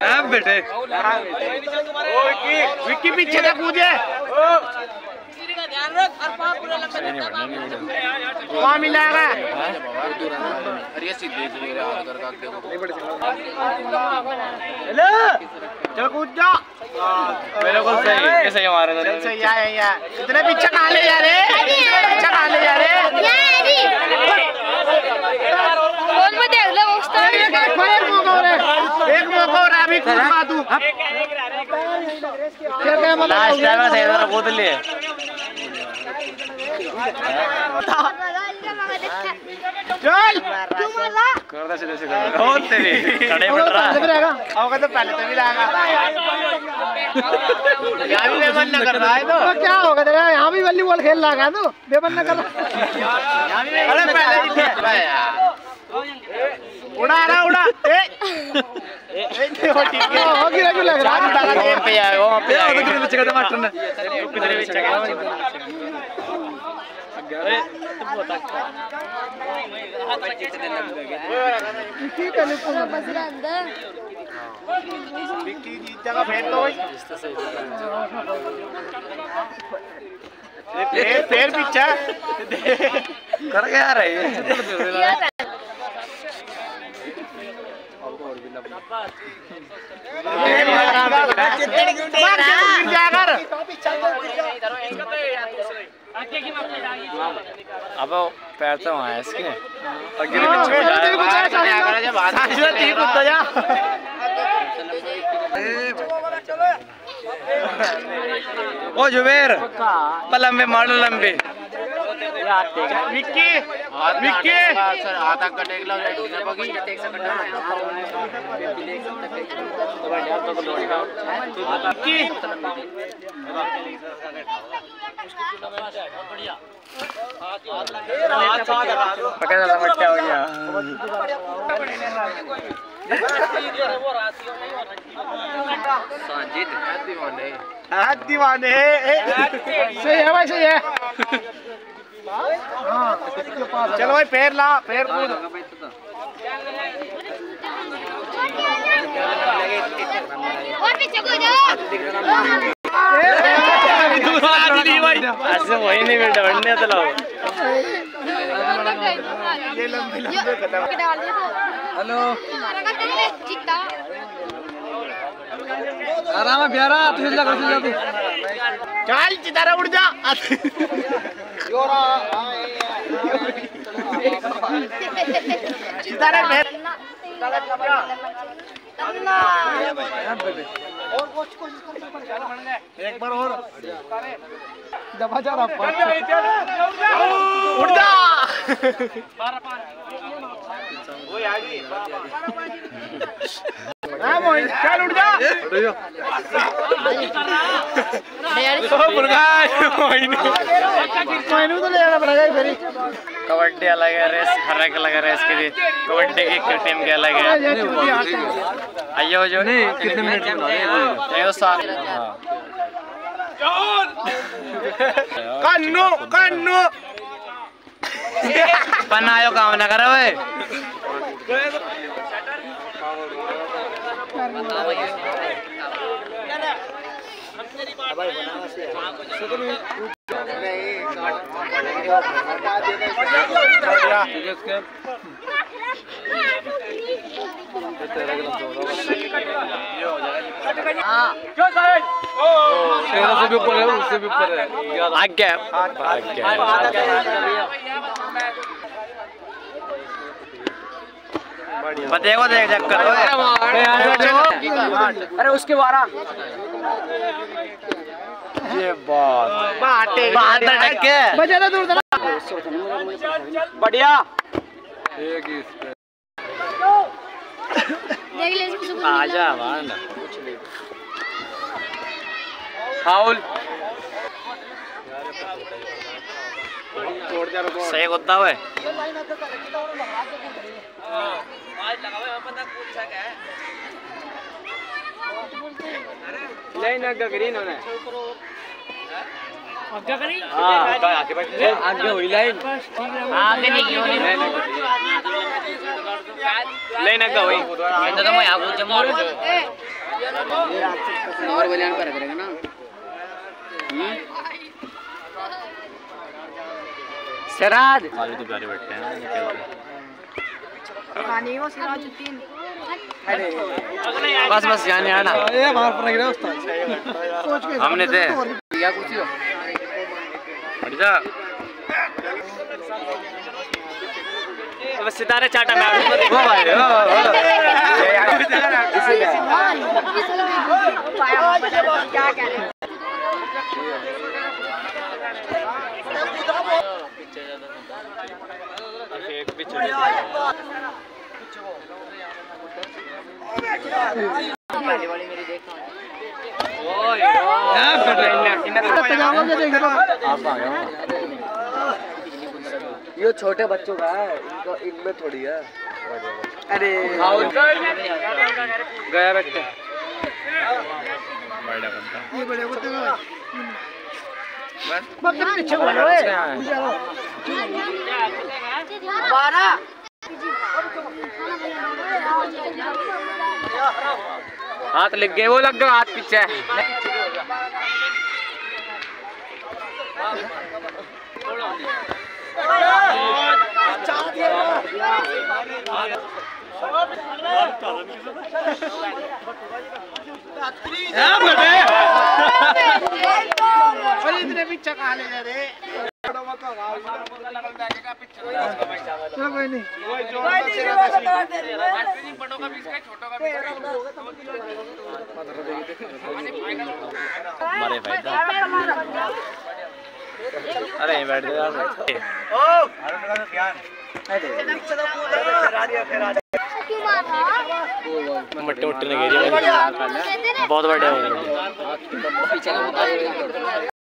बेटे विक्की पीछे से कूदे ध्यान रख और पाँव पूरा लंबा वहाँ मिलाएगा अरे सीधे चल कूद जा मेरे को सही कैसे हमारे सही है इतने पीछे कहाँ ले जा रहे पीछे कहाँ ले जा रहे फोन में देख लो एक मौका हो रहा अभी कूद मार दूं लास्ट टाइम से इधर कूद लिए चल कर दे सीधे सीधे हो तेरी खड़े बैठ रहा आओगे तो पहले तो भी लाएगा यहाँ भी बेबन न कर रहा है तो क्या होगा तेरा यहाँ भी वॉलीबॉल खेल रहा है तो बेबन न कर रहा अरे पहले उड़ा रहा उड़ा ठीक है होगी ना लग रहा है वहाँ पे आएगा वहाँ पे आएगा किधर बचेगा टमाटर ने किधर बचेगा फिर पीछा कर गया रही अब पैर तो वहाँ है इसके ओ जुबेर लंबे मारो लंबे विक्की विक्की हाथ कटेग लो विक्की पकड़ ला मट्टा हो गया संजीत दीवाने सही है भाई सही है चलो भाई पैर ला पैर कूद और पीछे को जाओ ऐसे वही नहीं बेटा बढ़ने तो लाओ ये लंबे लंबे हेलो आराम है प्यारा तू हिल जा चल चितारा उड़ जा चितारा और एक बार और दबा जा रहा उड़ जा चल उड़ जा कबड्डी अलग है रेस हर एक अलग है रेस के लिए कबड्डी की टीम के अलग है आइयो जो कितने मिनट कन्नू कन्नू पन्नायो काम ना करो भाई उससे भी ऊपर है आगे पते को देख चेक करो अरे उसके बारा ये बात बात टक्के बजा दे दूर बढ़िया एक इस पे देख ले आजा मान फाउल सही होता है लाइन आगे ग्रीन होना है आगे करी हां आगे बैठ आगे हुई लाइन आगे नहीं क्यों नहीं लाइन आगे हुई तो मैं आपको जमा और बलियान पर करेगा ना। सिराज आज तो प्यारे बैठते हैं बस बस जाने आना हमने थे क्या कुछ हो बस सितारे चाटा मैं क्या कह रहे हैं ये छोटे बच्चों का है, इनको इनमें थोड़ी है। अरे गया बैठते ये बड़े कुत्ते का पीछे हाथ लग गए वो लग गए हाथ पीछे इतने पीछे कहाँ ले जा रहे चलो कोई नहीं हमारे भाई अरे बैठ मट्टे मुट्टे लगे बहुत बड़े